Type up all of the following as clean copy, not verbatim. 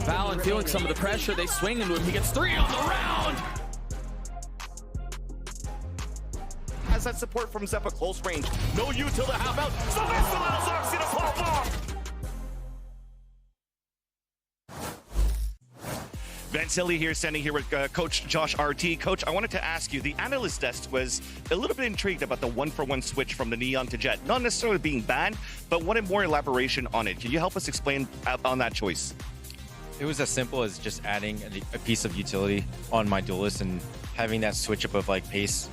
Valen feeling some of the pressure. They swing into him. He gets 3 on the round. Has that support from Zeppa close range. No U till the half out. So this allows Oxy to pop off. Vansili here, standing here with Coach Josh RT. Coach, I wanted to ask you, the analyst desk was a little bit intrigued about the one-for-one switch from the Neon to Jet. Not necessarily being banned, but wanted more elaboration on it. Can you help us explain on that choice? It was as simple as just adding a piece of utility on my duelist and having that switch up of like pace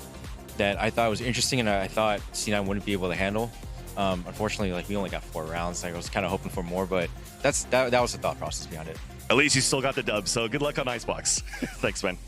that I thought was interesting and I thought C9 wouldn't be able to handle. Unfortunately, like we only got 4 rounds. Like I was kind of hoping for more, but that was the thought process behind it. At least you still got the dub, so good luck on Icebox. Thanks, man.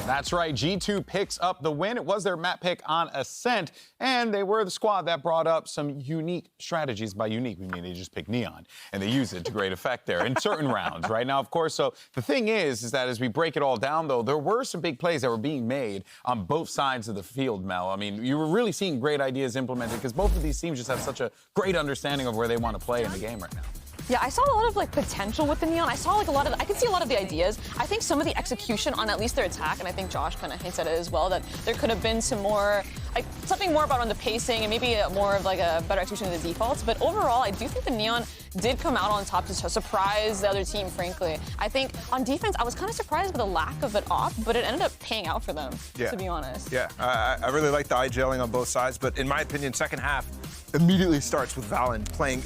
That's right, G2 picks up the win. It was their map pick on Ascent, and they were the squad that brought up some unique strategies. By unique, we mean they just picked Neon, and they used it to great effect there in certain rounds, right? Now, of course, so the thing is that as we break it all down, though, there were some big plays that were being made on both sides of the field, Mel. I mean, you were really seeing great ideas implemented because both of these teams just have such a great understanding of where they want to play in the game right now. Yeah, I saw a lot of like potential with the Neon. I saw like I could see a lot of the ideas. I think some of the execution on at least their attack, and I think Josh kind of hints at it as well, that there could have been some more, like something more about on the pacing and maybe more of like a better execution of the defaults. But overall, I do think the Neon did come out on top to surprise the other team, frankly. I think on defense, I was kind of surprised by the lack of an op, but it ended up paying out for them, to be honest. Yeah, I really like the eye-gelling on both sides, but in my opinion, second half immediately starts with Valen playing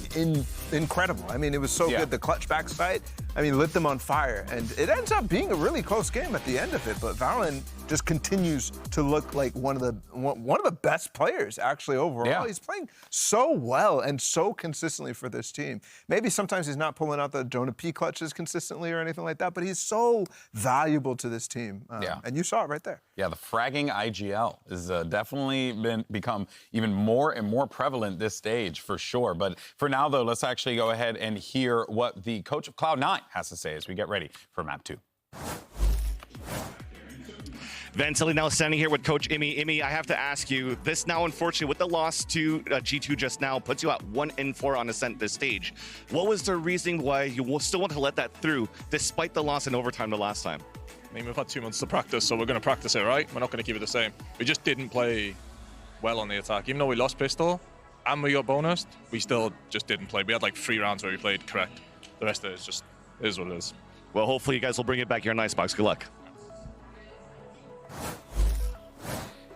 incredible. I mean, it was so good. The clutch backside, I mean, lit them on fire. And it ends up being a really close game at the end of it, but Valen just continues to look like one of the best players, actually, overall. Yeah. He's playing so well and so consistently for this team. Maybe sometimes he's not pulling out the Jonah P clutches consistently or anything like that, but he's so valuable to this team. And you saw it right there. Yeah, the fragging IGL has definitely become even more and more prevalent this stage, for sure. But for now, though, let's actually go ahead and hear what the coach of Cloud9 has to say as we get ready for Map 2. Vansili now standing here with Coach Imi. Imi, I have to ask you, this now, unfortunately, with the loss to G2 just now, puts you at 1-4 on Ascent this stage. What was the reason why you still want to let that through, despite the loss in overtime the last time? I mean, we've had 2 months to practice, so we're going to practice it, right? We're not going to keep it the same. We just didn't play well on the attack. Even though we lost pistol and we got bonused, we still just didn't play. We had like 3 rounds where we played correct. The rest of it is just is what it is. Well, hopefully you guys will bring it back here in Icebox. Good luck.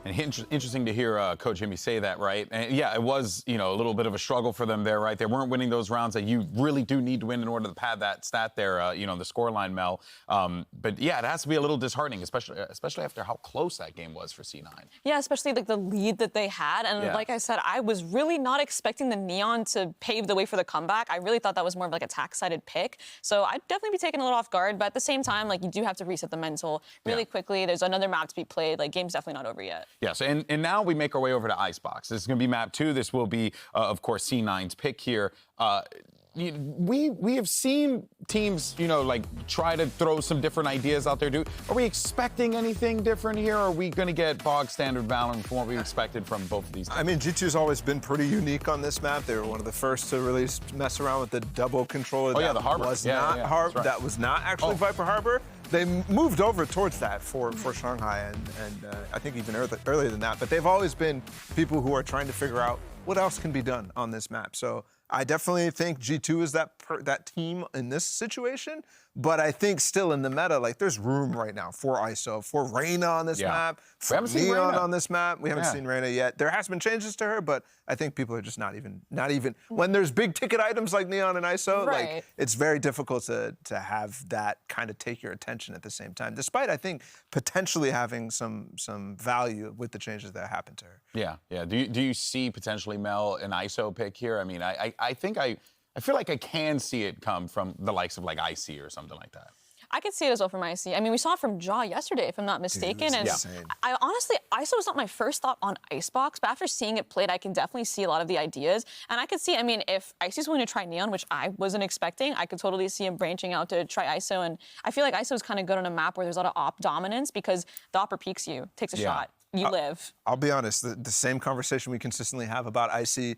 And interesting to hear Coach Jimmy say that, right? And yeah, it was, a little bit of a struggle for them there, right? They weren't winning those rounds that you really do need to win in order to pad that stat there, the scoreline, Mel. But yeah, it has to be a little disheartening, especially after how close that game was for C9. Yeah, especially like the lead that they had. And like I said, I was really not expecting the Neon to pave the way for the comeback. I really thought that was more of like a attack-sided pick. So I'd definitely be taken a little off guard. But at the same time, like you do have to reset the mental really quickly. There's another map to be played. Like game's definitely not over yet. Yes, and now we make our way over to Icebox. This is going to be map 2. This will be, of course, C9's pick here. We have seen teams, like try to throw some different ideas out there. Are we expecting anything different here? Or are we going to get bog standard Valorant from what we expected from both of these teams? I mean, G2's always been pretty unique on this map. They were one of the first to really mess around with the double controller. Oh, yeah, the Harbor. That was not actually Viper Harbor. They moved over towards that for Shanghai, and I think even earlier than that. But they've always been people who are trying to figure out what else can be done on this map. So I definitely think G2 is that team in this situation. But I think still in the meta, like there's room right now for ISO, for Reyna on this map, for Neon on this map. We haven't seen Reyna yet. There has been changes to her, but I think people are just not even when there's big ticket items like Neon and ISO, like it's very difficult to have that kind of take your attention at the same time. Despite I think potentially having some value with the changes that happened to her. Yeah. Do you see potentially Mel an ISO pick here? I mean, I think I feel like I can see it come from the likes of like IC or something like that. I could see it as well from IC. I mean, we saw it from Jaw yesterday, if I'm not mistaken. And I honestly, ISO was not my first thought on Icebox, but after seeing it played, I can definitely see a lot of the ideas. And I could see, I mean, if IC's willing to try Neon, which I wasn't expecting, I could totally see him branching out to try ISO. And I feel like ISO is kind of good on a map where there's a lot of op dominance because the opper peeks you, takes a shot. you live. I'll be honest, the same conversation we consistently have about Icy,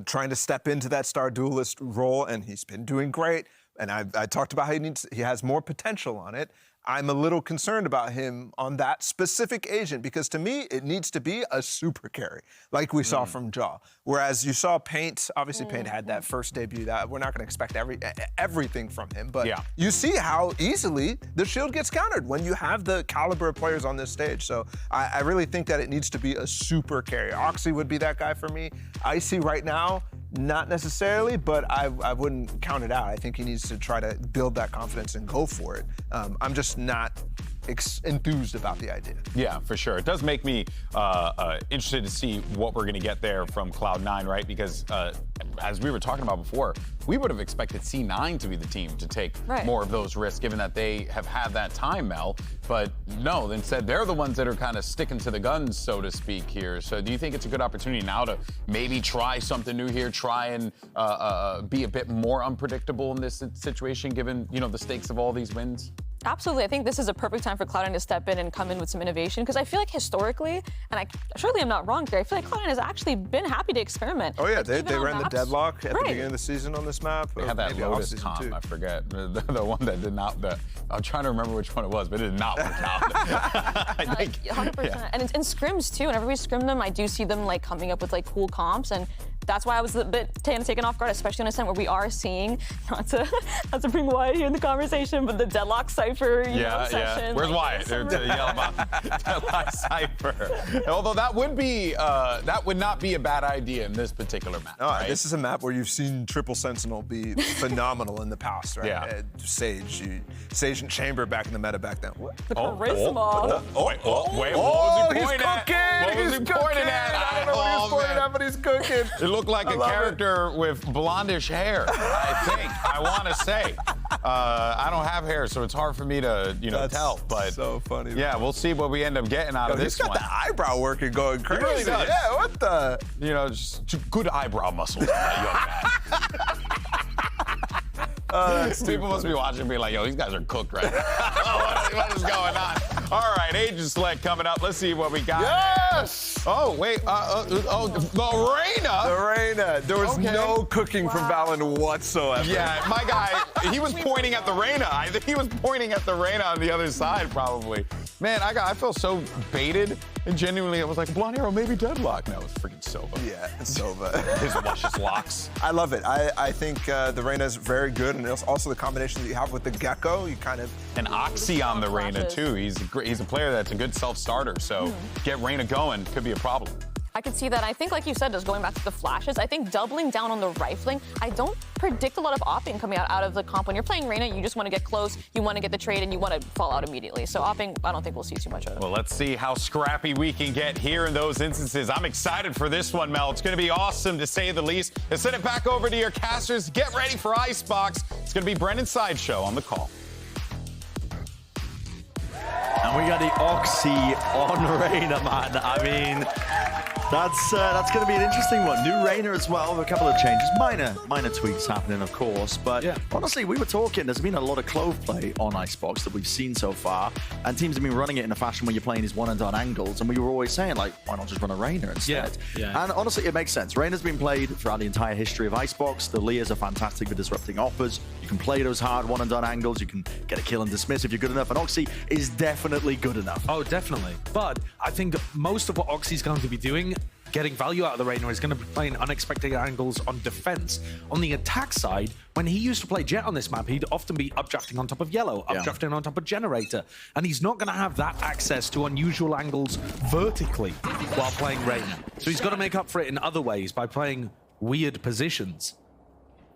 trying to step into that star duelist role, and he's been doing great. And I talked about how he has more potential on it. I'm a little concerned about him on that specific agent because to me, it needs to be a super carry, like we saw from Jaw. Whereas you saw Paint, obviously Paint had that first debut that we're not going to expect everything from him, but you see how easily the shield gets countered when you have the caliber of players on this stage. So I really think that it needs to be a super carry. Oxy would be that guy for me. Icy right now, not necessarily, but I wouldn't count it out. I think he needs to try to build that confidence and go for it. I'm just not enthused about the idea. Yeah, for sure. It does make me interested to see what we're going to get there from Cloud9, right? Because as we were talking about before, we would have expected C9 to be the team to take more of those risks, given that they have had that time, Mel. But no, instead they're the ones that are kind of sticking to the guns, so to speak, here. So do you think it's a good opportunity now to maybe try something new here, try and be a bit more unpredictable in this situation, given the stakes of all these wins? Absolutely. I think this is a perfect time for Cloud9 to step in and come in with some innovation because I feel like historically, and surely I'm not wrong here, I feel like Cloud9 has actually been happy to experiment. Oh yeah, they ran the deadlock at the beginning of the season on this map. They had that Lotus comp, I forget. The one that did not, I'm trying to remember which one it was, but it did not work out. I think. 100%. Yeah. And in scrims too, whenever we scrim them, I do see them coming up with cool comps, and that's why I was a bit taken off guard, especially on a set where we are seeing, not to bring Wyatt here in the conversation, but the deadlock cipher session. Yeah. Where's Wyatt? They're yelling about deadlock cipher. Although that would not be a bad idea in this particular map. No, right? This is a map where you've seen Triple Sentinel be phenomenal in the past, right? Yeah. Sage and Chamber back in the meta back then. What? The charisma. Wait, what was he pointing at? What was he pointing at? I don't know what he's pointing at, but he's cooking. It looked like a character with blondish hair, I think. I want to say. I don't have hair, so it's hard for me to, tell. But so funny. Yeah, we'll see what we end up getting out of this one. He's got the eyebrow working going crazy. He really does. Yeah, what the? Just good eyebrow muscles. People must be watching and be like, yo, these guys are cooked right now. What is going on? All right, Agent Select coming up. Let's see what we got. Yes! Oh, wait. The Reyna. There was no cooking from Valen whatsoever. Yeah, my guy, he was pointing at the Reyna. I think he was pointing at the Reyna on the other side, probably. Man, I felt so baited. And genuinely, I was like, blonde arrow, maybe deadlock. No, it's freaking Sova. Yeah, it's Sova. His luscious locks. I love it. I think the Reyna is very good, and it's also the combination that you have with the Gecko. You kind of and Oxy on the Reyna too. He's a player that's a good self-starter. So get Reyna going could be a problem. I could see that. I think, like you said, just going back to the flashes, I think doubling down on the rifling, I don't predict a lot of opping coming out of the comp. When you're playing Reyna, you just want to get close, you want to get the trade, and you want to fall out immediately. So opping, I don't think we'll see too much of it. Well, let's see how scrappy we can get here in those instances. I'm excited for this one, Mel. It's going to be awesome, to say the least. Let's send it back over to your casters. Get ready for Icebox. It's going to be Brendan's Sideshow on the call. And we got the Oxy on Reyna, man. I mean, that's going to be an interesting one. New Reyna as well, with a couple of changes. Minor tweaks happening, of course. But honestly, we were talking, there's been a lot of Clove play on Icebox that we've seen so far. And teams have been running it in a fashion where you're playing these one-and-done angles. And we were always saying, why not just run a Reyna instead? Yeah. And honestly, it makes sense. Reyna's been played throughout the entire history of Icebox. The Leas are fantastic for disrupting offers. You can play those hard one-and-done angles. You can get a kill and dismiss if you're good enough. And Oxy is definitely good enough. Oh, definitely. But I think most of what Oxy's going to be doing, getting value out of the Reyna, is going to be playing unexpected angles on defense. On the attack side, when he used to play Jet on this map, he'd often be updrafting on top of Yellow, updrafting on top of Generator, and he's not going to have that access to unusual angles vertically while playing Reyna. So he's got to make up for it in other ways by playing weird positions.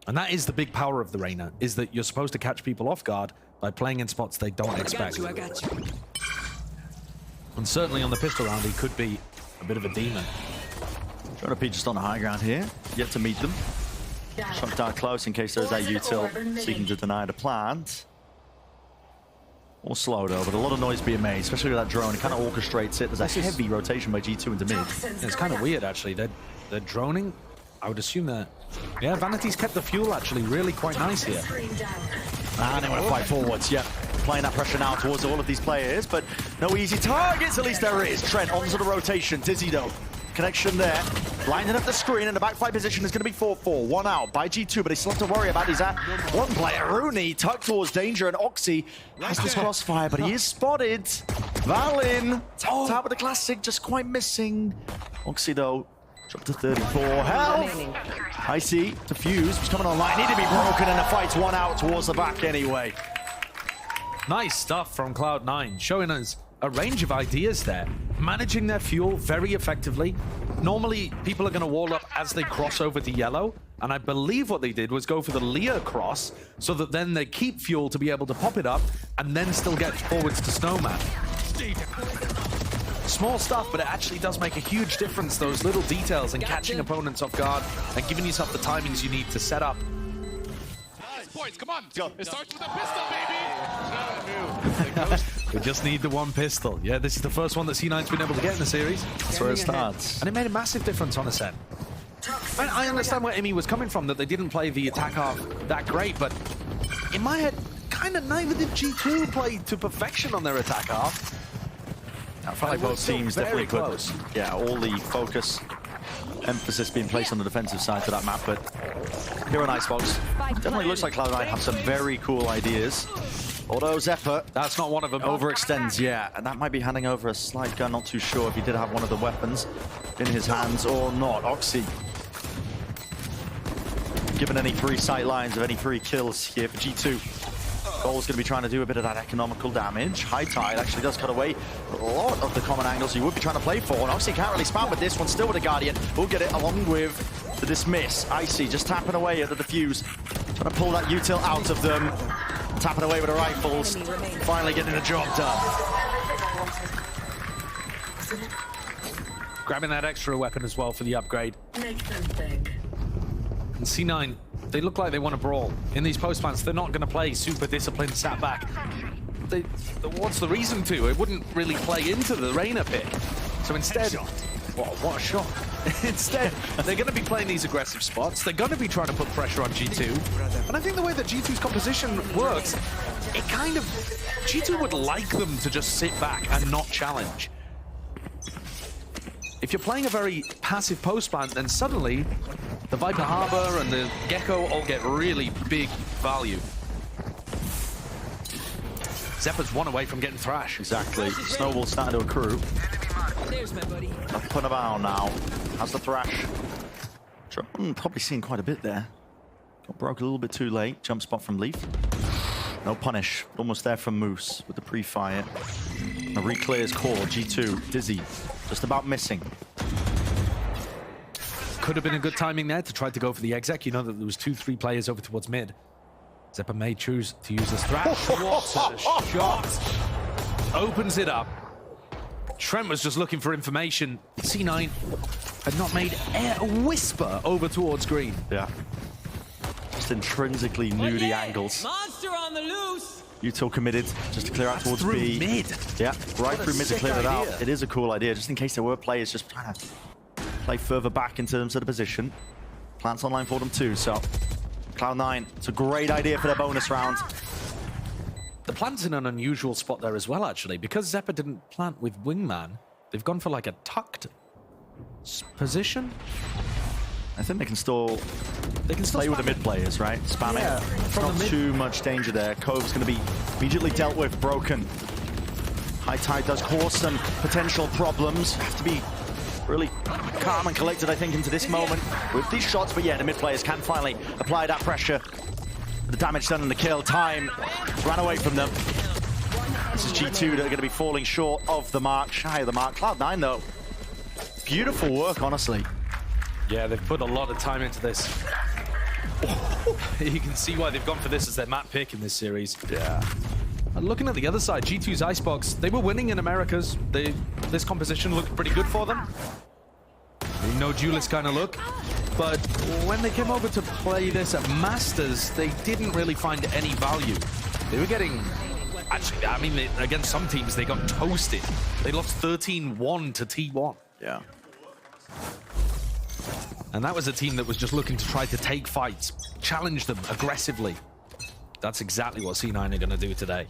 And that is the big power of the Reyna, is that you're supposed to catch people off guard by playing in spots they don't expect. I got you. And certainly on the pistol round, he could be a bit of a demon. Trying to be just on the high ground here, yet to meet them. Shot down close in case there's a util seeking to deny the plant. Or slow though, but a lot of noise being made, especially with that drone. It kind of orchestrates it. There's a heavy rotation by G2 into mid. It's kind of weird, actually. They're droning. I would assume that. Yeah, Vanity's kept the fuel actually really quite nice here. And they want to fight forwards, yeah. applying that pressure now towards all of these players, but no easy targets. At least there is. Trent onto the rotation. Dizzy though. Connection there. Blinding up the screen, and the back 5 position is going to be 4-4. 1 out by G2, but they still have to worry about his one player. Rooney tucked towards danger, and Oxy has this crossfire, but he is spotted. Valin tapped out with the classic, just quite missing. Oxy though, dropped to 34 health. I see, Defuse was coming online, needed to be broken, and the fight's 1 out towards the back anyway. Nice stuff from Cloud9, showing us a range of ideas there. Managing their fuel very effectively. Normally, people are going to wall up as they cross over to yellow, and I believe what they did was go for the Leah cross, so that then they keep fuel to be able to pop it up, and then still get forwards to Snowman. Small stuff, but it actually does make a huge difference, those little details, and catching opponents off guard, and giving yourself the timings you need to set up. Boys, come on. Go. It starts with a pistol, baby. We just need the one pistol. Yeah, this is the first one that C9's been able to get in the series. That's where it starts. And it made a massive difference on Ascent. I understand where Imi was coming from, that they didn't play the attack half that great, but in my head, kind of neither did G2 play to perfection on their attack half. I felt like both teams definitely close. Yeah, all the focus, emphasis being placed on the defensive side to that map, but here on Icebox, definitely looks like Cloud9 have some very cool ideas. Although Zephyr, that's not one of them. Overextends, yeah, and that might be handing over a slide gun. Not too sure if he did have one of the weapons in his hands or not. Oxy, given any free sight lines of any free kills here for G2. Goal's going to be trying to do a bit of that economical damage. High Tide actually does cut away a lot of the common angles you would be trying to play for, and Oxy can't really spam with this one. Still with a Guardian, we'll get it along with the dismiss. Icy just tapping away at the defuse, trying to pull that util out of them. Tapping away with the rifles, finally getting the job done. Grabbing that extra weapon as well for the upgrade. And C9, they look like they want to brawl. In these post plants, they're not going to play super disciplined, sat back. What's the reason to? It wouldn't really play into the Reyna pick. So instead, what a shot. Instead, they're going to be playing these aggressive spots. They're going to be trying to put pressure on G2. And I think the way that G2's composition works, it kind of... G2 would like them to just sit back and not challenge. If you're playing a very passive post plant, then suddenly the Viper Harbor and the Gecko all get really big value. Zephyr's 1 away from getting thrashed. Exactly. Snowball starting to accrue. There's my buddy. Up and about now. How's the thrash? Probably seen quite a bit there. Got broke a little bit too late. Jump spot from Leaf. No punish. Almost there from Moose with the pre-fire. A re-clears core. G2. Dizzy. Just about missing. Could have been a good timing there to try to go for the exec. You know that there was 2-3 players over towards mid. Zephyr may choose to use this thrash. What a shot! Opens it up. Trent was just looking for information. C9 had not made a whisper over towards green. Yeah. Just intrinsically knew the angles. Monster on the loose. Util committed just to clear out towards B. Mid. Yeah, right through mid to clear it out. idea. It is a cool idea, just in case there were players just trying to play further back in terms of the position. Plants online for them too, so Cloud9, it's a great idea for their bonus round. The plant's in an unusual spot there as well, actually. Because Zephyr didn't plant with Wingman, they've gone for like a tucked position. I think they can still play with the mid players, right? Spam it. It's not too much danger there. Cove's going to be immediately dealt with, broken. High Tide does cause some potential problems. Have to be really calm and collected, I think, into this moment with these shots. But yeah, the mid players can finally apply that pressure. The damage done and the kill time ran away from them. This is G2 that are going to be falling short of the mark, shy of the mark. Cloud9 though, beautiful work, honestly. Yeah, they've put a lot of time into this. You can see why they've gone for this as their map pick in this series. Yeah. And looking at the other side, G2's Icebox, they were winning in Americas. This composition looked pretty good for them. No duelist kind of look. But when they came over to play this at Masters, they didn't really find any value. They were getting... Actually, I mean, against some teams, they got toasted. They lost 13-1 to T1. Yeah. And that was a team that was just looking to try to take fights, challenge them aggressively. That's exactly what C9 are going to do today.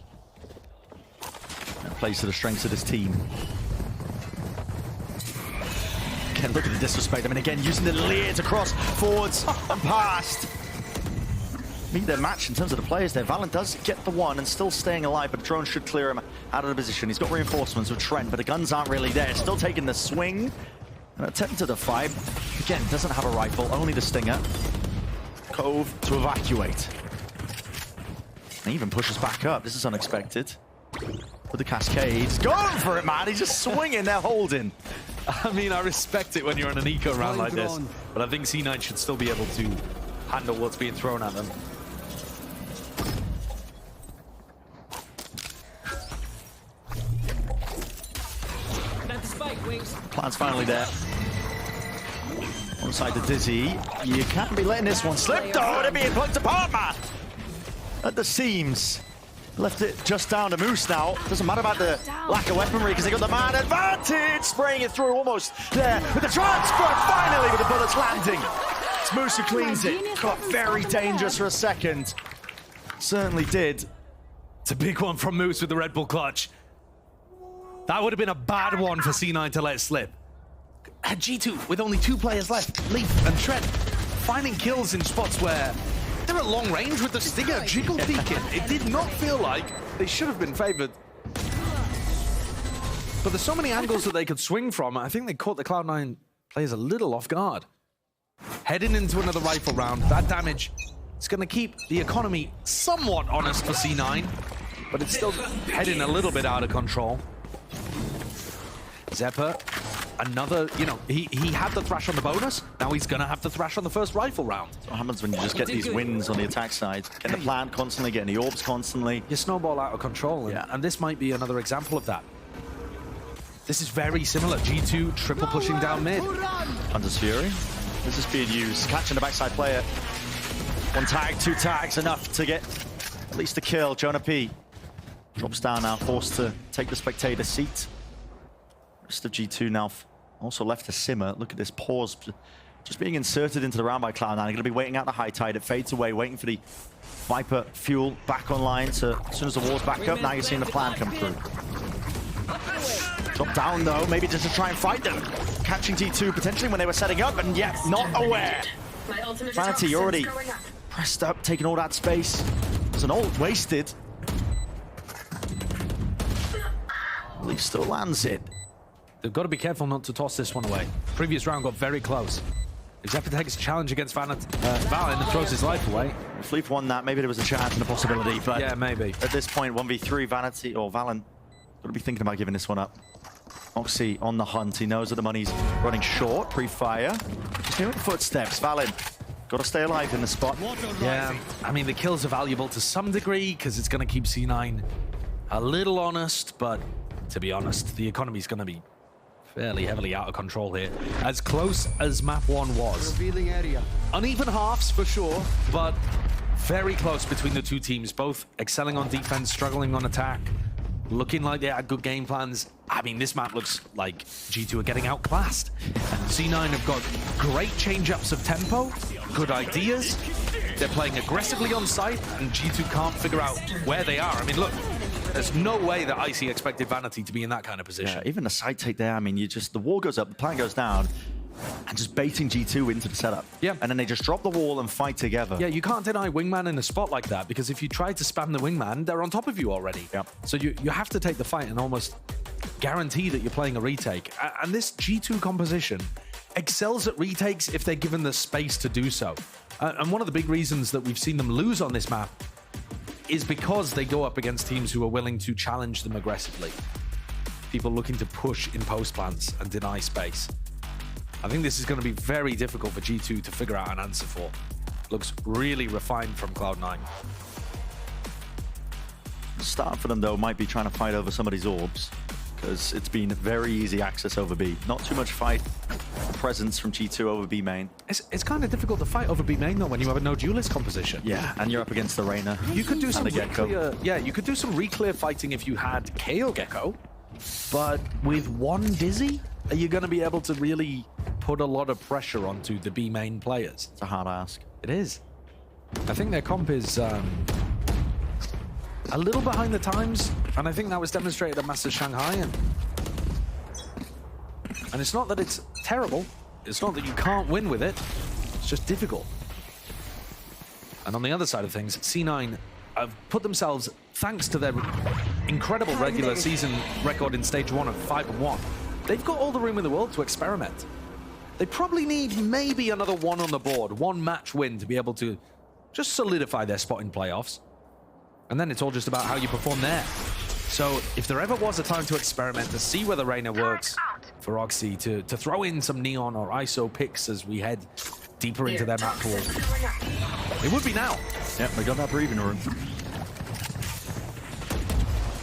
plays to the strengths of this team. Again, look at the disrespect. I mean, again, using the lead across, forwards, and past. Meet their match in terms of the players there. Valorant does get the one and still staying alive, but the drone should clear him out of the position. He's got reinforcements with Trent, but the guns aren't really there. Still taking the swing and attempting to fight. Again, doesn't have a rifle, only the stinger. Cove to evacuate. And even pushes back up. This is unexpected. With the cascades. Going for it, man. He's just swinging, they're holding. I mean, I respect it when you're on an eco round like this, but I think C9 should still be able to handle what's being thrown at them. Plan's finally there. One side to Dizzy. You can't be letting this one slip, though. They're being plucked apart, man. At the seams. Left it just down to Moose now. Doesn't matter about the lack of weaponry because they got the man advantage. Spraying it through almost there with the transfer. Finally with the bullets landing. It's Moose who cleans it. Got very dangerous for a second. Certainly did. It's a big one from Moose with the Red Bull clutch. That would have been a bad one for C9 to let slip. At G2, with only 2 players left, Leaf and Trent, finding kills in spots where they're at long range with the stinger jiggle peeking. It did not feel like they should have been favored. But there's so many angles that they could swing from. I think they caught the Cloud9 players a little off guard. Heading into another rifle round, that damage is going to keep the economy somewhat honest for C9, but it's still heading a little bit out of control. Zephyr, another, you know, he had the thrash on the bonus, now he's gonna have the thrash on the first rifle round. What happens when you just get these wins on the attack side? Getting the plant constantly, getting the orbs constantly. You snowball out of control, and this might be another example of that. This is very similar. G2 triple pushing down mid. Hunter's Fury. This is being used, catching the backside player. 1 tag, 2 tags, enough to get at least a kill. Jonah P drops down now, forced to take the spectator seat. Rest of G2 now also left to simmer. Look at this pause just being inserted into the round by Cloud9. They're going to be waiting out the high tide. It fades away, waiting for the Viper fuel back online. So as soon as the wall's back up, now you're seeing the plan come through. Drop down though, maybe just to try and fight them. Catching G2 potentially when they were setting up, and yet not aware. Vanity already pressed up, taking all that space. There's an ult wasted. Leaf still lands it. They've got to be careful not to toss this one away. Previous round got very close. Zephyr takes a challenge against Valen and throws his life away. If Leaf won that, maybe there was a chance and a possibility, but yeah, maybe. At this point, 1v3, Vanity or Valen got to be thinking about giving this one up. Oxy on the hunt. He knows that the money's running short. Pre-fire. Just hearing footsteps. Valen got to stay alive in the spot. Yeah, I mean, the kills are valuable to some degree because it's going to keep C9 a little honest, but to be honest, the economy's going to be fairly heavily out of control here. As close as map 1 was. Uneven halves for sure, but very close between the 2 teams, both excelling on defense, struggling on attack, looking like they had good game plans. I mean, this map looks like G2 are getting outclassed. C9 have got great change-ups of tempo, good ideas. They're playing aggressively on site, and G2 can't figure out where they are. I mean, look, there's no way that Icy expected Vanity to be in that kind of position. Yeah, even the side take there, I mean, the wall goes up, the plan goes down, and just baiting G2 into the setup. Yeah. And then they just drop the wall and fight together. Yeah, you can't deny Wingman in a spot like that, because if you try to spam the Wingman, they're on top of you already. Yeah. So you have to take the fight and almost guarantee that you're playing a retake. And this G2 composition excels at retakes if they're given the space to do so. And one of the big reasons that we've seen them lose on this map is because they go up against teams who are willing to challenge them aggressively. People looking to push in post plants and deny space. I think this is going to be very difficult for G2 to figure out an answer for. Looks really refined from Cloud9. The start for them, though, might be trying to fight over some of these orbs, because it's been very easy access over B. Not too much fight or presence from G2 over B main. It's kind of difficult to fight over B main, though, when you have a no duelist composition. Yeah, and you're up against the Reyna. You could do some Gecko. Yeah, you could do some re-clear fighting if you had KO Gecko, but with 1 Dizzy, are you going to be able to really put a lot of pressure onto the B main players? It's a hard ask. It is. I think their comp is a little behind the times And I think that was demonstrated at Masters Shanghai. And it's not that it's terrible. It's not that you can't win with it. It's just difficult. And on the other side of things, C9 have put themselves, thanks to their incredible regular season record in stage 1 of 5-1, they've got all the room in the world to experiment. They probably need maybe another one on the board, one match win to be able to just solidify their spot in playoffs. And then it's all just about how you perform there. So if there ever was a time to experiment, to see whether Reyna works for Oxy, to throw in some Neon or ISO picks as we head deeper into their map pool, it would be now. Yep, they got that breathing room.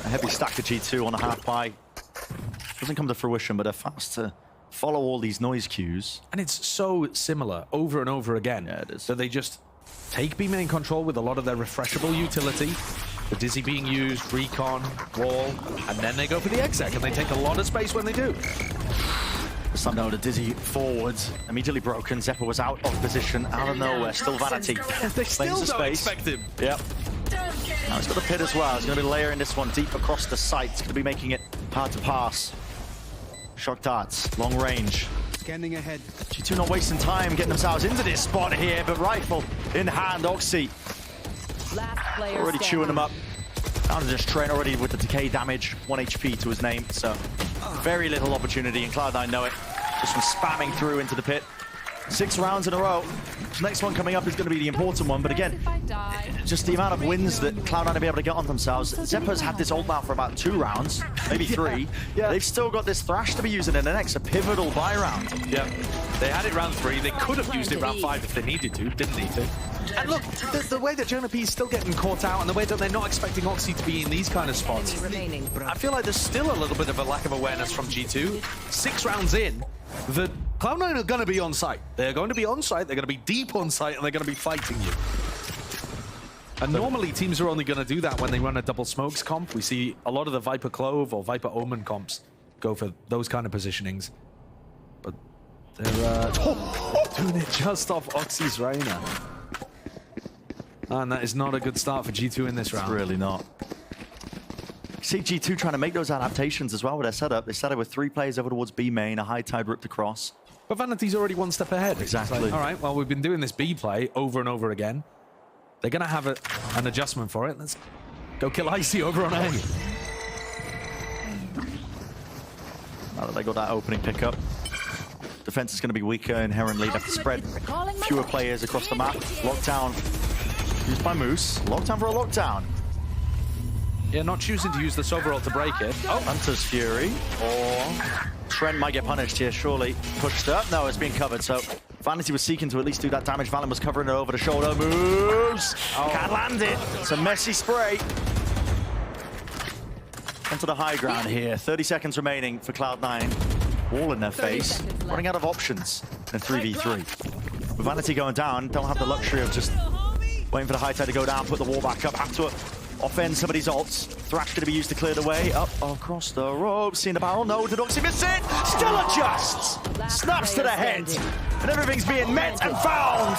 A heavy stack of G2 on a half buy. Doesn't come to fruition, but they're fast to follow all these noise cues. And it's so similar over and over again. Yeah, it is. So they just take B main control with a lot of their refreshable utility. The Dizzy being used, Recon, Wall, and then they go for the exec, and they take a lot of space when they do. Somehow the Dizzy forwards, immediately broken. Zephyr was out of position, out of nowhere. Still Vanity. They still don't space. expect him. Yep. Now he's got the pit as well. He's going to be layering this one deep across the site. It's going to be making it hard to pass. Shock darts, long range. Scanning ahead. G2 not wasting time getting themselves into this spot here, but rifle in hand, Oxy already chewing them up. Down to just Trent already with the decay damage, 1 HP to his name, so very little opportunity, and Cloud9 know it. Just from spamming through into the pit. 6 rounds in a row. The next one coming up is going to be the important one, but again, just the amount of wins that Cloud9 will be able to get on themselves. Zephyr's had this ult now for about 2 rounds, maybe 3. Yeah. They've still got this Thrash to be using in the next, a pivotal buy round. Yeah, they had it round 3. They could have used it round 5 if they needed to, didn't need to. And look, the way that Jonah P is still getting caught out and the way that they're not expecting Oxy to be in these kind of spots, I feel like there's still a little bit of a lack of awareness from G2. 6 rounds in, the Cloud9 are going to be on site. They're going to be on site, they're going to be deep on site, and they're going to be fighting you. And normally teams are only going to do that when they run a double smokes comp. We see a lot of the Viper Clove or Viper Omen comps go for those kind of positionings. But they're doing it just off Oxy's Reyna. And that is not a good start for G2 in this round. It's really not. See G2 trying to make those adaptations as well with their setup. They set up with 3 players over towards B main, a high tide ripped across. But Vanity's already 1 step ahead. Exactly. Like, all right, well, we've been doing this B play over and over again. They're going to have an adjustment for it. Let's go kill Icy over on A. Now that they got that opening pickup. Defense is going to be weaker inherently. They have to spread fewer players across the map. Lockdown used by Moose. Lockdown for a lockdown. Yeah, not choosing to use the Sova ult to break it. Oh, Hunter's Fury. Or Trent might get punished here, surely. Pushed up. No, it's being covered, so Vanity was seeking to at least do that damage. Valen was covering it over the shoulder. Moves! Can't land it. It's a messy spray. Onto the high ground here. 30 seconds remaining for Cloud9. Wall in their face. Running out of options in a 3v3. With Vanity going down, don't have the luxury of just waiting for the high tide to go down, put the wall back up, have to offend some of these ults. Thrash going to be used to clear the way. Up across the ropes, seeing the barrel. No, did Oxy miss it? Still adjusts! Snaps to the head. And everything's being met and found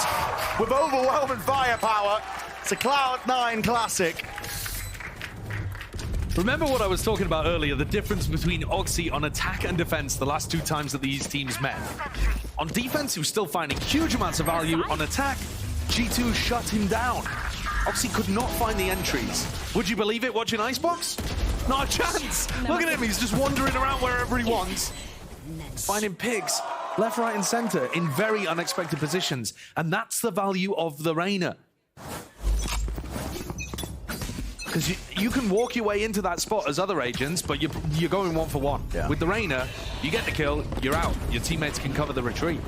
with overwhelming firepower. It's a Cloud9 classic. Remember what I was talking about earlier, the difference between Oxy on attack and defense the last 2 times that these teams met. On defense, he was still finding huge amounts of value. On attack, G2 shut him down. Oxy could not find the entries. Would you believe it watching Icebox? Not a chance. Look at him, he's just wandering around wherever he wants. Finding pigs left, right, and center in very unexpected positions. And that's the value of the Reyna. Because you can walk your way into that spot as other agents, but you're going 1 for 1. Yeah. With the Reyna, you get the kill, you're out. Your teammates can cover the retreat.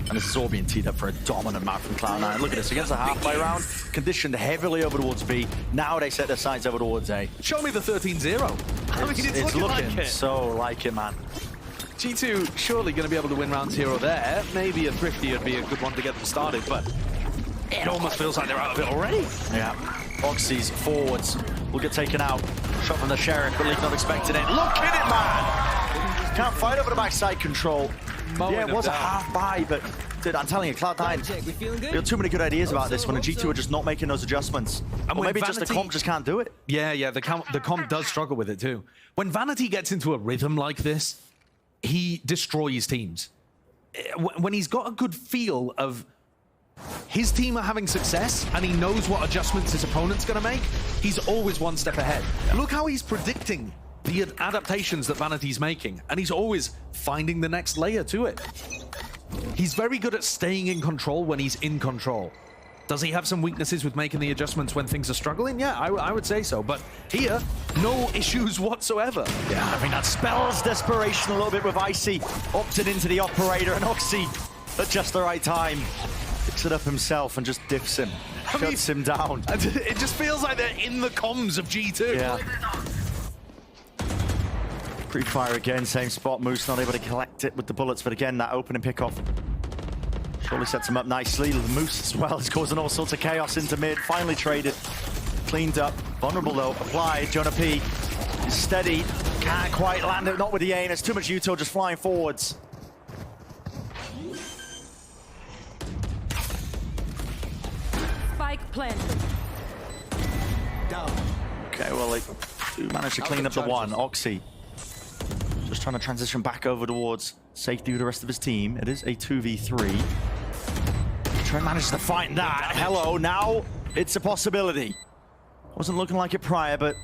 And this is all being teed up for a dominant map from Cloud9. Look at this, against a halfway round, conditioned heavily over towards B. Now they set their sights over towards A. Show me the 13-0. I mean, it's looking like it. So like it, man. G2 surely going to be able to win rounds here or there. Maybe a Thrifty would be a good one to get them started, but it almost feels like they're out of it already. Yeah. Oxy's forwards will get taken out. Shot from the Sheriff, but League not expecting it. Look at it, man! Can't fight over the backside control. Yeah, it was a half buy, but Dude, I'm telling you, Cloud9, there are too many good ideas about this when the G2 are just not making those adjustments. And or maybe Vanity, just the comp just can't do it. Yeah, the comp does struggle with it too. When Vanity gets into a rhythm like this, he destroys teams. When he's got a good feel of his team are having success and he knows what adjustments his opponent's going to make, he's always one step ahead. Yeah. Look how he's predicting the adaptations that Vanity's making, and he's always finding the next layer to it. He's very good at staying in control when he's in control. Does he have some weaknesses with making the adjustments when things are struggling? Yeah, I would say so. But here, no issues whatsoever. Yeah, I mean, that spells desperation a little bit with Icy opted into the operator, and Oxy at just the right time picks it up himself and just diffs him, shuts him down. It just feels like they're in the comms of G2. Yeah. Pre-fire again, same spot. Moose not able to collect it with the bullets, but again, that opening pick-off surely sets him up nicely. The Moose as well is causing all sorts of chaos into mid. Finally traded, cleaned up. Vulnerable though, applied. Jonah P is steady, can't quite land it, not with the aim. It's too much util just flying forwards. Spike planted. Down. Okay, well, they do manage to clean up the one. Oxy just trying to transition back over towards safety with the rest of his team. It is a 2v3. Trent manages to find that. Hello, now it's a possibility. Wasn't looking like it prior, but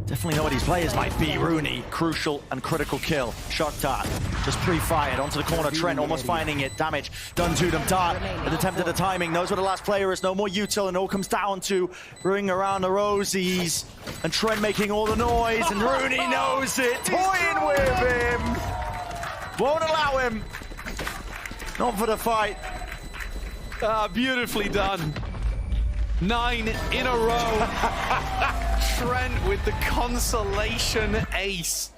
definitely know what these players might be. Rooney, crucial and critical kill. Shot dart, just pre-fired onto the corner. Trent almost finding it. Damage done to them. Dart, an attempt at the timing. Knows where the last player is. No more util, and it all comes down to ring around the rosies. And Trent making all the noise, and Rooney knows it. Toying with him. Won't allow him. Not for the fight. Beautifully done. 9 in a row. Trent with the consolation ace.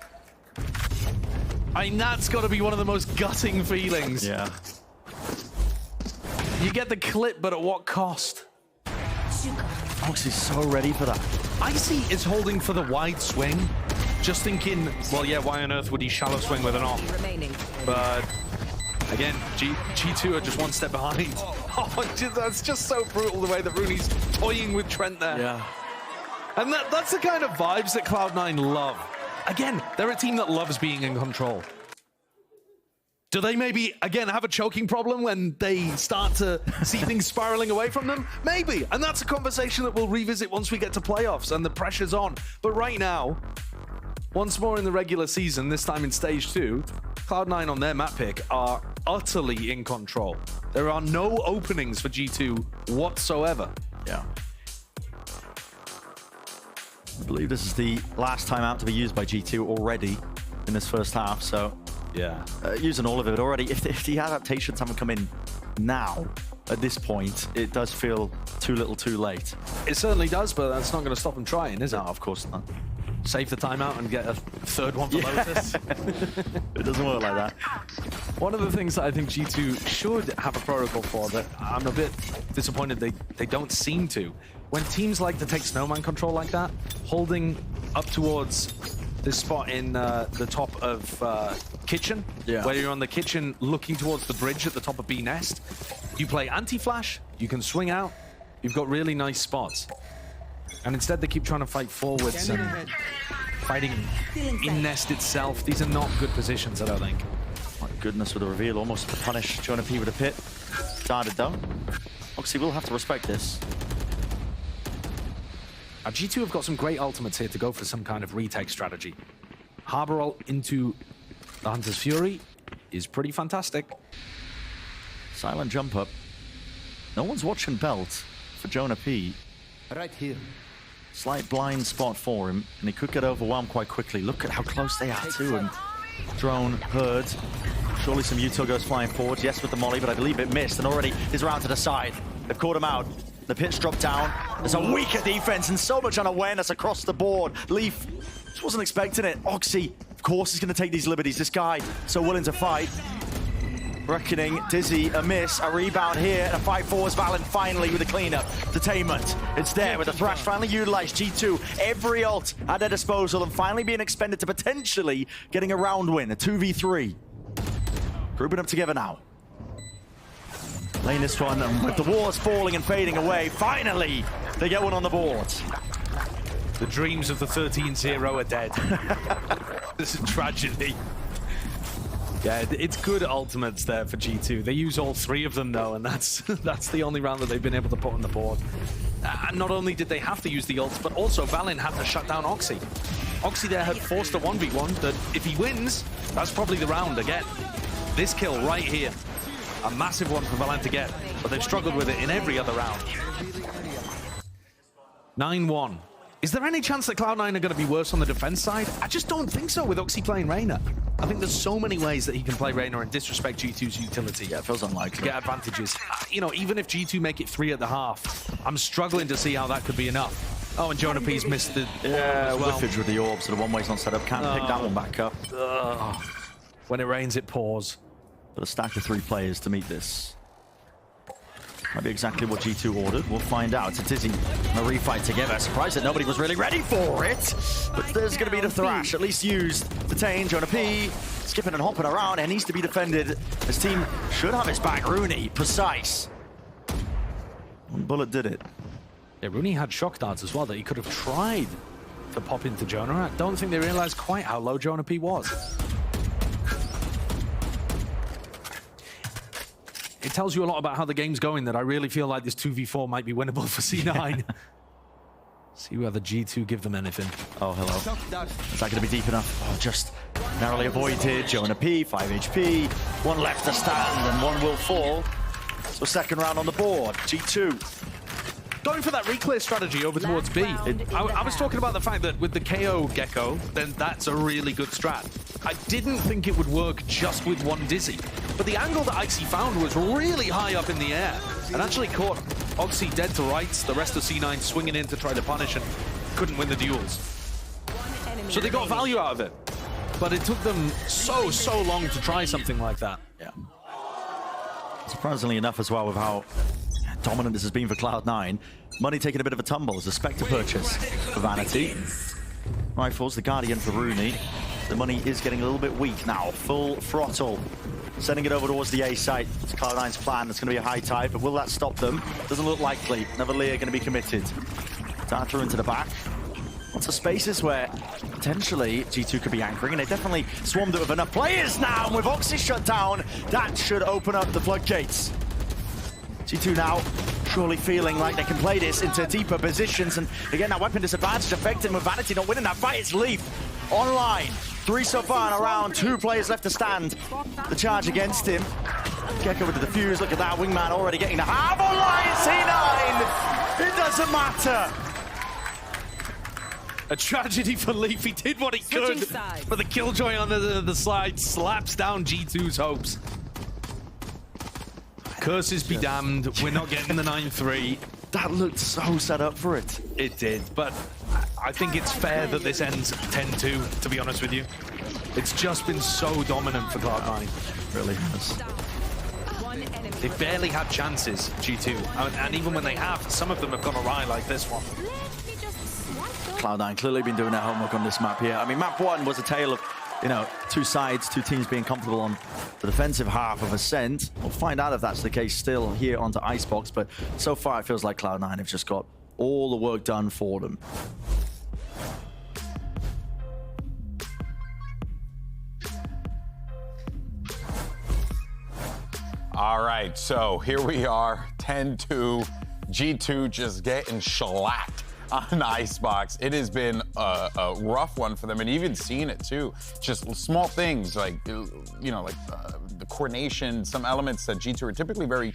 I mean, that's got to be one of the most gutting feelings. Yeah. You get the clip, but at what cost? Oxy's so ready for that. Icy is holding for the wide swing, just thinking, well, yeah, why on earth would he shallow swing with an off? But again, G2 are just one step behind. Oh, that's just so brutal the way that Rooney's toying with Trent there. Yeah. And that's the kind of vibes that Cloud9 love. Again, they're a team that loves being in control. Do they maybe, again, have a choking problem when they start to see things spiraling away from them? Maybe. And that's a conversation that we'll revisit once we get to playoffs and the pressure's on. But right now, once more in the regular season, this time in Stage 2, Cloud9 on their map pick are utterly in control. There are no openings for G2 whatsoever. Yeah. I believe this is the last time out to be used by G2 already in this first half, so yeah, using all of it already. If the adaptations haven't come in now, at this point, it does feel too little too late. It certainly does, but that's not going to stop them trying, is it? No, of course not. Save the timeout and get a third one for Lotus. It doesn't work like that. One of the things that I think G2 should have a protocol for that I'm a bit disappointed they don't seem to. When teams like to take snowman control like that, holding up towards this spot in the top of kitchen, where you're on the kitchen looking towards the bridge at the top of B nest, you play anti-flash, you can swing out, you've got really nice spots. And instead they keep trying to fight forwards and fighting in nest itself. These are not good positions, I don't think. My goodness, with a reveal, almost to punish Jonah P with a pit. Darted though. Oxy will have to respect this. G2 have got some great ultimates here to go for some kind of retake strategy. Harbor ult into the Hunter's Fury is pretty fantastic. Silent jump up. No one's watching Belt for Jonah P. Right here. Slight blind spot for him, and he could get overwhelmed quite quickly. Look at how close they are to him. Drone, heard. Surely some util goes flying forward. Yes, with the molly, but I believe it missed, and already is around to the side. They've caught him out. The pit's dropped down. There's a weaker defense and so much unawareness across the board. Leaf just wasn't expecting it. Oxy, of course, is going to take these liberties. This guy, so willing to fight. Reckoning, Dizzy, a miss, a rebound here, and a fight forwards Valen finally with a cleanup. Detainment, it's there with the Thrash finally utilized. G2, every ult at their disposal and finally being expended to potentially getting a round win, a 2v3. Grouping up together now. Playing this one, and with the walls falling and fading away, finally they get one on the board. The dreams of the 13-0 are dead. This is tragedy. Yeah, it's good ultimates there for G2. They use all 3 of them though, and that's the only round that they've been able to put on the board. And not only did they have to use the ults, but also Valin had to shut down Oxy. Oxy there had forced a 1v1 that if he wins, that's probably the round again. This kill right here, a massive one for Valin to get, but they've struggled with it in every other round. 9-1. Is there any chance that Cloud9 are going to be worse on the defense side? I just don't think so with Oxy playing Reyna. I think there's so many ways that he can play Reyna and disrespect G2's utility. Yeah, it feels unlikely. To get advantages. You know, even if G2 make it 3 at the half, I'm struggling to see how that could be enough. Oh, and Jonah P's missed the... Yeah, whiffage with the orb, so the one-way's not set up. Can't pick that one back up. When it rains, it pours. But a stack of 3 players to meet this. Might be exactly what G2 ordered. We'll find out. It's a Tizzy and a refight together. Surprised that nobody was really ready for it. But there's going to be the thrash, at least used. Detain, Jonah P, skipping and hopping around. It needs to be defended. His team should have his back. Rooney, precise. One bullet did it. Yeah, Rooney had shock darts as well that he could have tried to pop into Jonah. I don't think they realized quite how low Jonah P was. It tells you a lot about how the game's going that I really feel like this 2v4 might be winnable for C9. See whether G2 give them anything. Oh, hello. Is that going to be deep enough? Oh, just narrowly avoided. Jonah P, 5 HP. 1 left to stand and 1 will fall. So second round on the board. G2. Going for that reclear strategy over towards B. I was talking about the fact that with the KO Gecko, then that's a really good strat. I didn't think it would work just with 1 Dizzy, but the angle that Icy found was really high up in the air and actually caught Oxy dead to rights, the rest of C9 swinging in to try to punish and couldn't win the duels. So they got value out of it, but it took them so long to try something like that. Yeah. Surprisingly enough as well with how dominant this has been for Cloud9. Money taking a bit of a tumble as a Spectre purchase for Vanity. Rifles, the Guardian for Rooney. The money is getting a little bit weak now. Full throttle. Sending it over towards the A site. It's Cloud9's plan. It's going to be a high tide, but will that stop them? Doesn't look likely. Nevalier going to be committed. Data into the back. Lots of spaces where potentially G2 could be anchoring, and they definitely swarmed it with enough players now. And with Oxy shut down, that should open up the floodgates. G2 now surely feeling like they can play this into deeper positions, and again that weapon disadvantage affecting with Vanity not winning that fight. It's Leaf online. 3 so far in a round, 2 players left to stand. The charge against him. Gecko with the defuse, look at that, Wingman already getting the half online. C9, it doesn't matter. A tragedy for Leaf. He did what he could, but the Killjoy on the side slaps down G2's hopes. Curses be damned, we're not getting the 9-3. That looked so set up for it. It did, but I think it's fair that this ends 10-2, to be honest with you. It's just been so dominant for Cloud9. Really has. They've barely had chances, G2. And even when they have, some of them have gone awry like this one. Cloud9 clearly been doing their homework on this map here. I mean, map 1 was a tale of, you know, 2 sides, 2 teams being comfortable on the defensive half of Ascent. We'll find out if that's the case still here onto Icebox, but so far it feels like Cloud9 have just got all the work done for them. All right, so here we are, 10-2. G2 just getting shellacked on Icebox. It has been a rough one for them, and even seeing it too. Just small things like, you know, like the coordination, some elements that G2 are typically very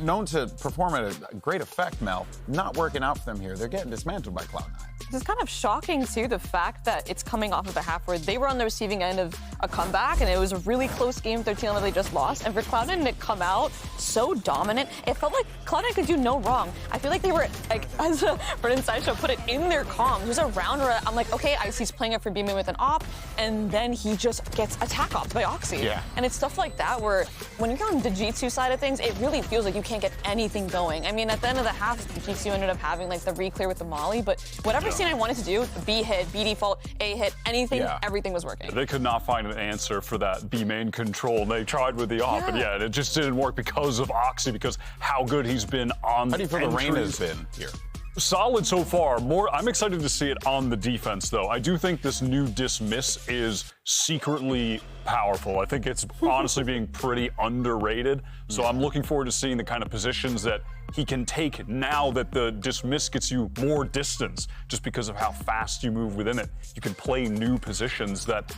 known to perform at a great effect, Mel, not working out for them here. They're getting dismantled by Cloud9. It's kind of shocking, too, the fact that it's coming off of a half where they were on the receiving end of a comeback, and it was a really close game, 13 that they just lost. And for Cloud9 to come out so dominant, it felt like Cloud9 could do no wrong. I feel like they were, like, as Brendan Sideshow put it, in their comms. There's a round where I'm like, okay, Icy's playing it for beaming with an op, and then he just gets attack opped by Oxy. Yeah. And it's stuff like that where when you're on the G2 side of things, it really feels like you can't get anything going. I mean, at the end of the half, G2 ended up having, like, the re-clear with the molly, but whatever C9 wanted to do, B hit, B default, A hit, anything, everything was working. They could not find an answer for that B main control. They tried with the off, but it just didn't work because of Oxy, because how good he's been on the How do you feel the Reyna has been here? Solid so far. I'm excited to see it on the defense, though. I do think this new dismiss is secretly powerful. I think it's honestly being pretty underrated. So I'm looking forward to seeing the kind of positions that he can take now that the dismiss gets you more distance, just because of how fast you move within it. You can play new positions that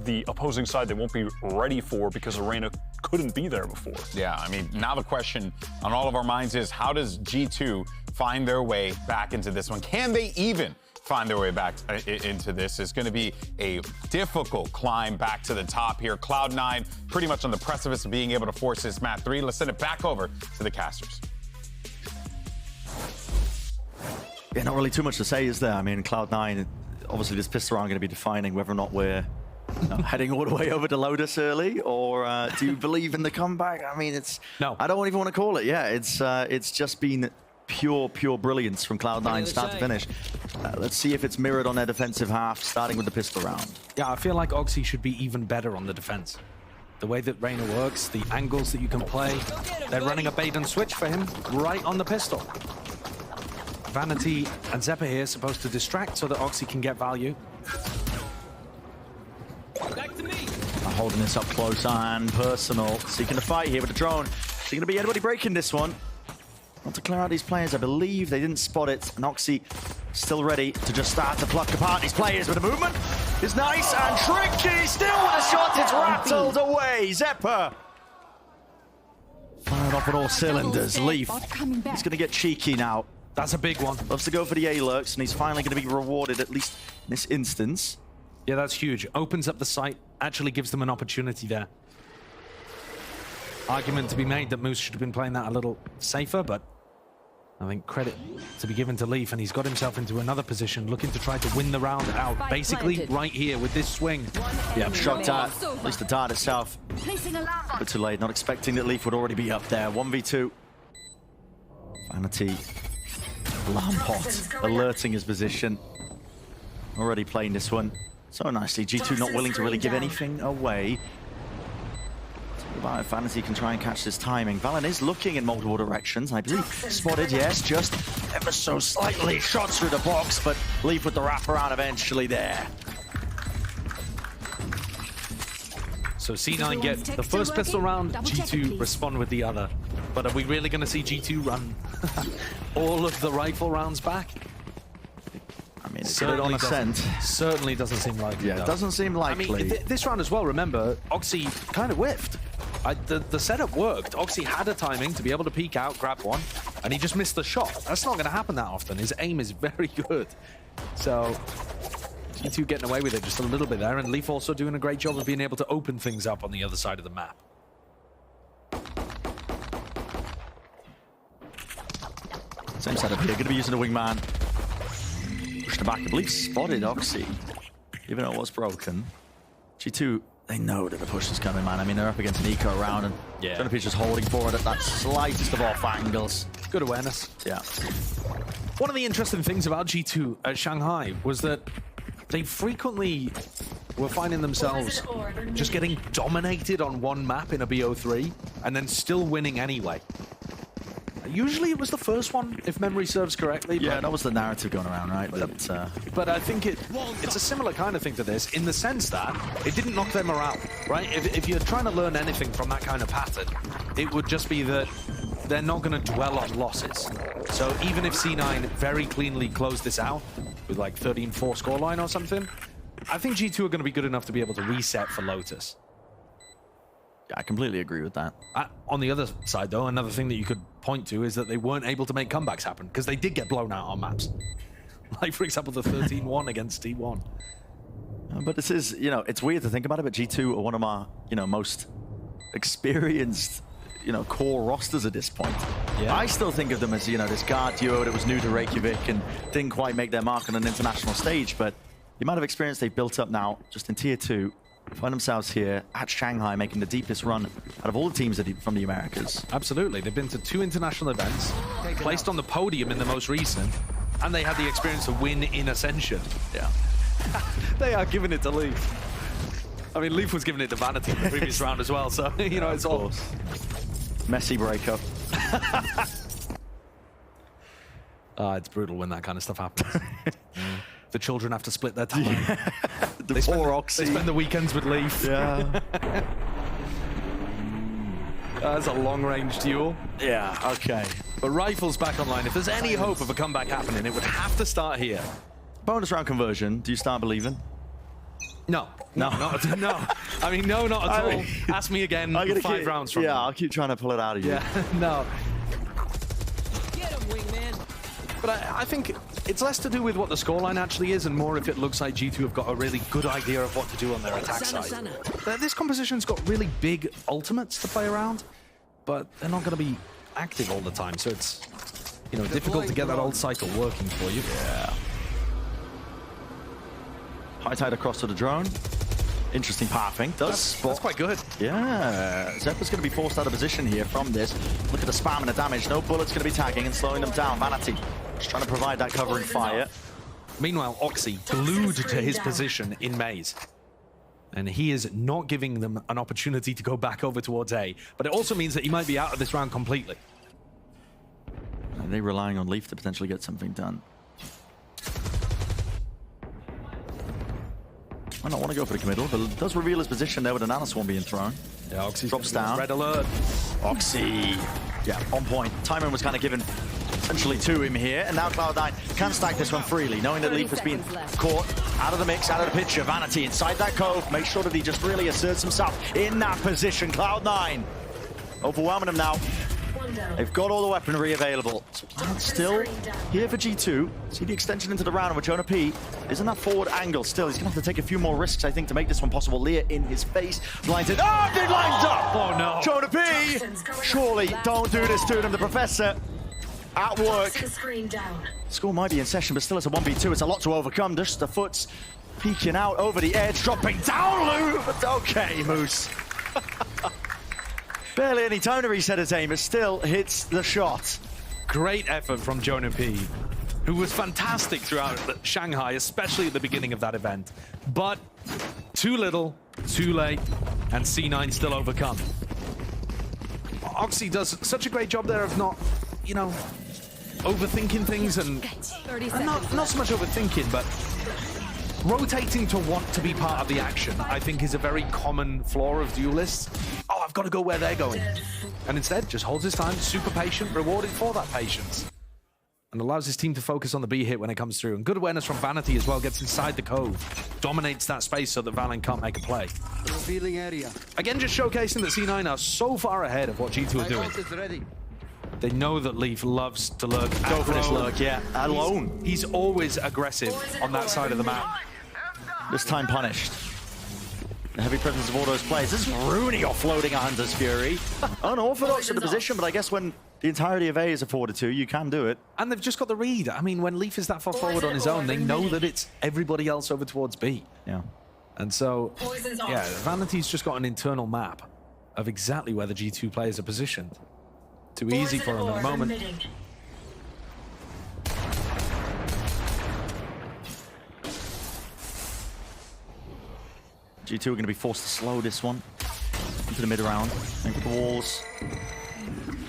the opposing side they won't be ready for because Arena couldn't be there before. Yeah, I mean, now the question on all of our minds is, how does G2 find their way back into this one? Can they even find their way back into this? It's going to be a difficult climb back to the top here. Cloud9 pretty much on the precipice of being able to force this map 3. Let's send it back over to the casters. Yeah, not really too much to say, is there? I mean, Cloud9, obviously this pistol round going to be defining whether or not we're heading all the way over to Lotus early, or do you believe in the comeback? I mean, I don't even want to call it. Yeah, it's just been pure brilliance from Cloud9 start to finish. Let's see if it's mirrored on their defensive half, starting with the pistol round. Yeah, I feel like Oxy should be even better on the defense. The way that Reyna works, the angles that you can play, they're running a bait and switch for him right on the pistol. Vanity and Zeppa here supposed to distract so that Oxy can get value. Holding this up close and personal, seeking a fight here with the drone. Is there going to be anybody breaking this one? Want to clear out these players, I believe they didn't spot it. And Oxy still ready to just start to pluck apart these players, but the movement is nice and tricky. Still with a shot, it's rattled away. Zeppa firing off on all cylinders. Leaf, he's going to get cheeky now. That's a big one. Loves to go for the A-lurks, and he's finally going to be rewarded, at least in this instance. Yeah, that's huge. Opens up the site, actually gives them an opportunity there. Argument to be made that Moose should have been playing that a little safer, but I think credit to be given to Leaf, and he's got himself into another position, looking to try to win the round out, basically right here with this swing. Yeah, shot dart, at least the dart itself. But too late, not expecting that Leaf would already be up there. 1v2. Vanity, Lampot, alerting his position. Already playing this one so nicely. G2 not willing to really give anything away. If Vanity can try and catch this timing. Valen is looking in multiple directions. I believe spotted, yes, just ever so slightly. Shots through the box, but Leaf with the wraparound eventually there. So C9 get the first pistol round, G2 respond with the other. But are we really going to see G2 run all of the rifle rounds back? I mean, it's on Ascent. Certainly doesn't seem likely. Yeah, it doesn't seem likely. I mean, this round as well, remember, Oxy kind of whiffed. The setup worked. Oxy had a timing to be able to peek out, grab one, and he just missed the shot. That's not going to happen that often. His aim is very good. So G2 getting away with it just a little bit there, and Leaf also doing a great job of being able to open things up on the other side of the map. Same setup here, going to be using the wingman. Pushed back, I believe spotted Oxy, even though it was broken. G2, they know that the push is coming, man. I mean, they're up against an eco round, and Jonapi's just holding forward at that slightest of off angles. Good awareness. Yeah. One of the interesting things about G2 at Shanghai was that they frequently were finding themselves just getting dominated on one map in a BO3 and then still winning anyway. Usually it was the first one, if memory serves correctly. Yeah, that was the narrative going around, right? But I think it's a similar kind of thing to this, in the sense that it didn't knock their morale, right? If you're trying to learn anything from that kind of pattern, it would just be that they're not going to dwell on losses. So even if C9 very cleanly closed this out with like 13-4 scoreline or something, I think G2 are going to be good enough to be able to reset for Lotus. Yeah, I completely agree with that. On the other side, though, another thing that you could point to is that they weren't able to make comebacks happen, because they did get blown out on maps. Like, for example, the 13-1 against T1. But this is, it's weird to think about it, but G2 are one of our, most experienced, core rosters at this point. Yeah. I still think of them as, this guard duo that was new to Reykjavik and didn't quite make their mark on an international stage, but the amount of experience they've built up now, just in Tier 2, find themselves here at Shanghai making the deepest run out of all the teams from the Americas. Absolutely. They've been to 2 international events, placed on the podium in the most recent, And they had the experience to win in Ascension. Yeah. They are giving it to Leaf. I mean, Leaf was giving it to Vanity in the previous round as well, so, you know, it's all... Messy breakup. It's brutal when that kind of stuff happens. The children have to split their time. Yeah. They spend the weekends with Leaf. Yeah. That's a long-range duel. Yeah, okay. But Rifle's back online. If there's any hope of a comeback happening, it would have to start here. Bonus round conversion. Do you start believing? No. No. I mean, no, not at all. Ask me again 5 rounds from now. I'll keep trying to pull it out of you. Yeah, no. Get him, wingman. But I think it's less to do with what the scoreline actually is and more if it looks like G2 have got a really good idea of what to do on their attack side. This composition's got really big ultimates to play around, but they're not going to be active all the time, so it's, you know, difficult to get that old cycle working for you. Yeah. High tide across to the drone. Interesting pathing. That's quite good. Yeah. Zeppa's going to be forced out of position here from this. Look at the spam and the damage. No bullets going to be tagging and slowing them down. Vanity just trying to provide that covering fire. Meanwhile, Oxy glued to his position in Maze. And he is not giving them an opportunity to go back over towards A. But it also means that he might be out of this round completely. Are they relying on Leaf to potentially get something done? Might not want to go for the committal, but it does reveal his position there with an Nana Swarm being thrown. Yeah, Oxy drops down. Red alert. Oxy. Yeah, on point. Timing was kind of given essentially to him here, and now Cloud9 can stack this one freely, knowing that Leaf has been caught out of the mix, out of the picture. Vanity inside that cove, make sure that he just really asserts himself in that position. Cloud9 overwhelming him now. They've got all the weaponry available. Cloud still here for G2. See the extension into the round with Jonah P. Isn't that forward angle still? He's going to have to take a few more risks, I think, to make this one possible. Leah in his face. Blinded. Oh, they lined up! Oh, no. Jonah P! Surely don't do this to him. The professor at work. Score might be in session, but still it's a 1v2. It's a lot to overcome. Just the foots peeking out over the edge, dropping down, Lou! But okay, Moose. Barely any time to reset his aim, but still hits the shot. Great effort from Jonah P, who was fantastic throughout Shanghai, especially at the beginning of that event. But too little, too late, and C9 still overcome. Oxy does such a great job there of not, you know, overthinking things and not so much overthinking, but rotating to want to be part of the action, I think, is a very common flaw of duelists. Oh, I've got to go where they're going. And instead, just holds his time, super patient, rewarded for that patience. And allows his team to focus on the B hit when it comes through. And good awareness from Vanity as well, gets inside the cove, dominates that space so that Valen can't make a play. Again, just showcasing that C9 are so far ahead of what G2 are doing. They know that Leaf loves to lurk. Go for this lurk, yeah, alone. He's always aggressive on that side of the map. This time punished. The heavy presence of all those players. This is Rooney offloading a Hunter's Fury. Unorthodox for the position, but I guess when the entirety of A is afforded to, you can do it. And they've just got the read. I mean, when Leaf is that far forward on his own, they know that it's everybody else over towards B. Yeah. And so, yeah, Vanity's just got an internal map of exactly where the G2 players are positioned. Too easy for him at the moment. G2 are going to be forced to slow this one into the mid round. Make the walls.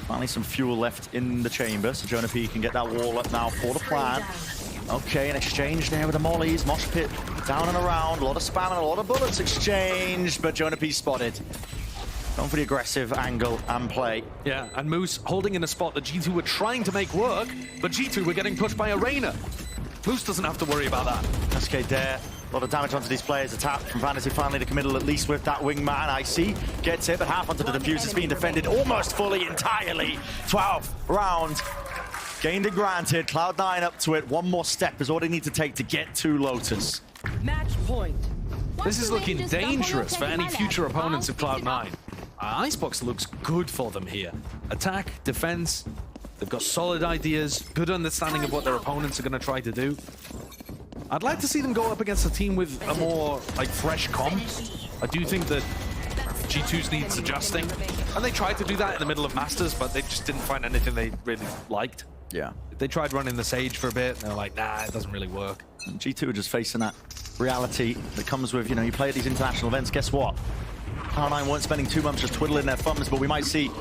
Finally some fuel left in the chamber, so Jonah P can get that wall up now for the plan. Okay, an exchange there with the mollies. Mosh pit down and around. A lot of spam and a lot of bullets exchanged, but Jonah P spotted. Going for the aggressive angle and play. Yeah, and Moose holding in a spot that G2 were trying to make work, but G2 were getting pushed by Arena. Moose doesn't have to worry about that. Cascade there. A lot of damage onto these players. A tap from Vanity finally to committal, at least with that wingman. IC gets it, but half onto the defuse. It's being defended almost fully, entirely. 12 rounds. Gained and granted. Cloud9 up to it. One more step is all they need to take to get to Lotus. Match point. This is looking dangerous for any future opponents of Cloud9. Icebox looks good for them here. Attack, defense. They've got solid ideas, good understanding of what their opponents are going to try to do. I'd like to see them go up against a team with a more, like, fresh comp. I do think that G2's needs adjusting. And they tried to do that in the middle of Masters, but they just didn't find anything they really liked. Yeah. They tried running the Sage for a bit, and they were like, nah, it doesn't really work. And G2 are just facing that reality that comes with, you know, you play at these international events, guess what? Cloud9 weren't spending 2 months just twiddling their thumbs, but we might see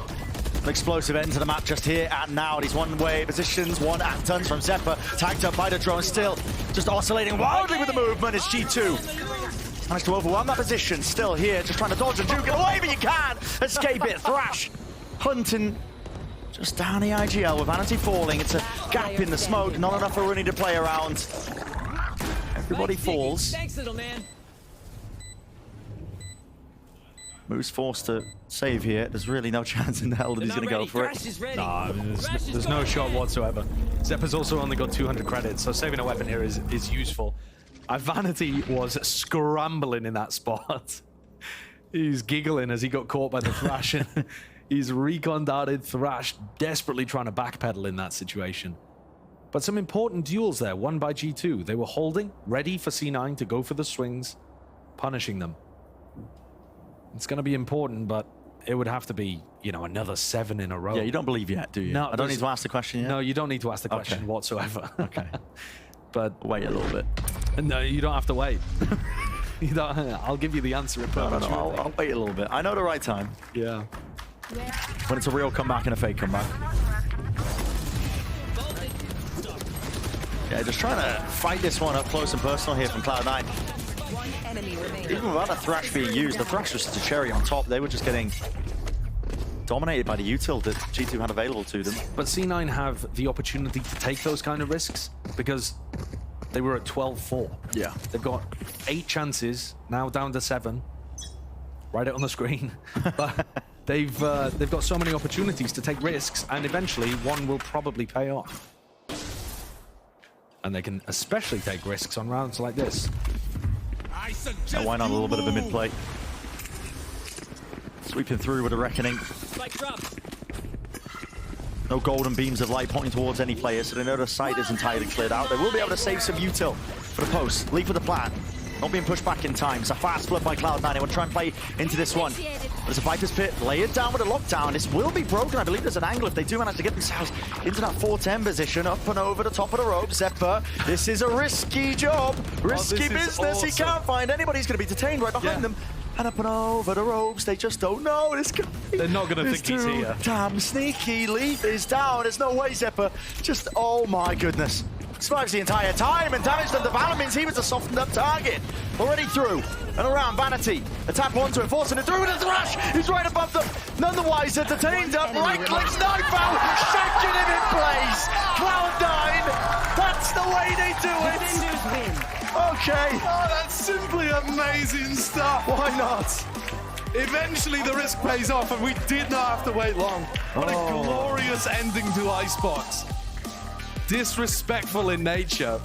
an explosive end to the map just here and now. These one-way positions, one at tons from Zephyr, tagged up by the drone, still just oscillating wildly with the movement. It's G2. Managed to overwhelm that position, still here, just trying to dodge and juke it away, but you can't escape it. Thrash hunting just down the IGL with Vanity falling. It's a gap in the smoke, not enough for Rooney to play around. Everybody falls. Thanks, little man. Moose forced to save here. There's really no chance in hell that he's going to go for it. Nah, I mean, there's no shot whatsoever. Zephyr's also only got 200 credits, so saving a weapon here is useful. Vanity was scrambling in that spot. He's giggling as he got caught by the Thrash. He's recon darted Thrash, desperately trying to backpedal in that situation. But some important duels there, won by G2. They were holding, ready for C9 to go for the swings, punishing them. It's going to be important, but it would have to be, you know, another 7 in a row. Yeah, you don't believe yet, do you? No, I don't need to ask the question yet? No, you don't need to ask the question whatsoever. Okay. But wait a little bit. No, you don't have to wait. You don't, I'll give you the answer in perpetuity. No, I'll wait a little bit. I know the right time. Yeah. When it's a real comeback and a fake comeback. Yeah, just trying to fight this one up close and personal here from Cloud9. Even without a Thrash being used, the Thrash was just a cherry on top. They were just getting dominated by the util that G2 had available to them. But C9 have the opportunity to take those kind of risks because they were at 12-4. Yeah. They've got 8 chances, now down to 7. Write it on the screen. But they've got so many opportunities to take risks, and eventually one will probably pay off. And they can especially take risks on rounds like this. So why not a little bit of a mid-play? Sweeping through with a reckoning. No golden beams of light pointing towards any player, so they know the site is entirely cleared out. They will be able to save some util for the post. Leave with the plan. Not being pushed back in time. It's a fast flip by Cloud9. They want to try and play into this one. There's a Viper's Pit. Lay it down with a lockdown. This will be broken. I believe there's an angle if they do manage to get themselves into that 4-10 position. Up and over the top of the rope. Zephyr, this is a risky job. Risky business. Awesome. He can't find anybody. He's going to be detained right behind them. And up and over the ropes. They just don't know. They're not going to think he's here. Damn sneaky. Leaf is down. There's no way, Zephyr. Just, oh my goodness. Survives the entire time and damage the developments. He was a softened up target. Already through and around. Vanity. A tap onto it, forcing it through with a Thrash. He's right above them. None the wiser. Detained up. Right clicks, knife out. Shaking him in place. Cloud9. That's the way they do it. Okay. Oh, that's simply amazing stuff. Why not? Eventually the risk pays off and we did not have to wait long. What a glorious ending to Icebox. Disrespectful in nature.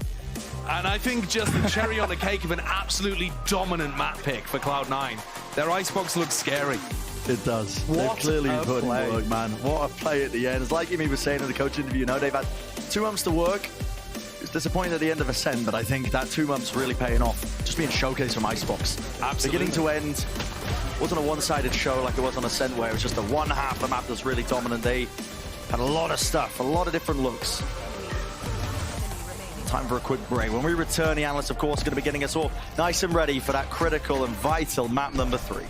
And I think just the cherry on the cake of an absolutely dominant map pick for Cloud9. Their Icebox looks scary. It does. They've clearly put in work, man. What a play at the end. It's like Imi was saying in the coach interview, you know, they've had 2 months to work. It's disappointing at the end of Ascent, but I think that 2 months really paying off. Just being showcased from Icebox. Absolutely. Beginning to end, wasn't a one-sided show like it was on Ascent, where it was just the one half of the map that was really dominant. They had a lot of stuff, a lot of different looks. Time for a quick break. When we return, the analysts, of course, are going to be getting us all nice and ready for that critical and vital map number 3.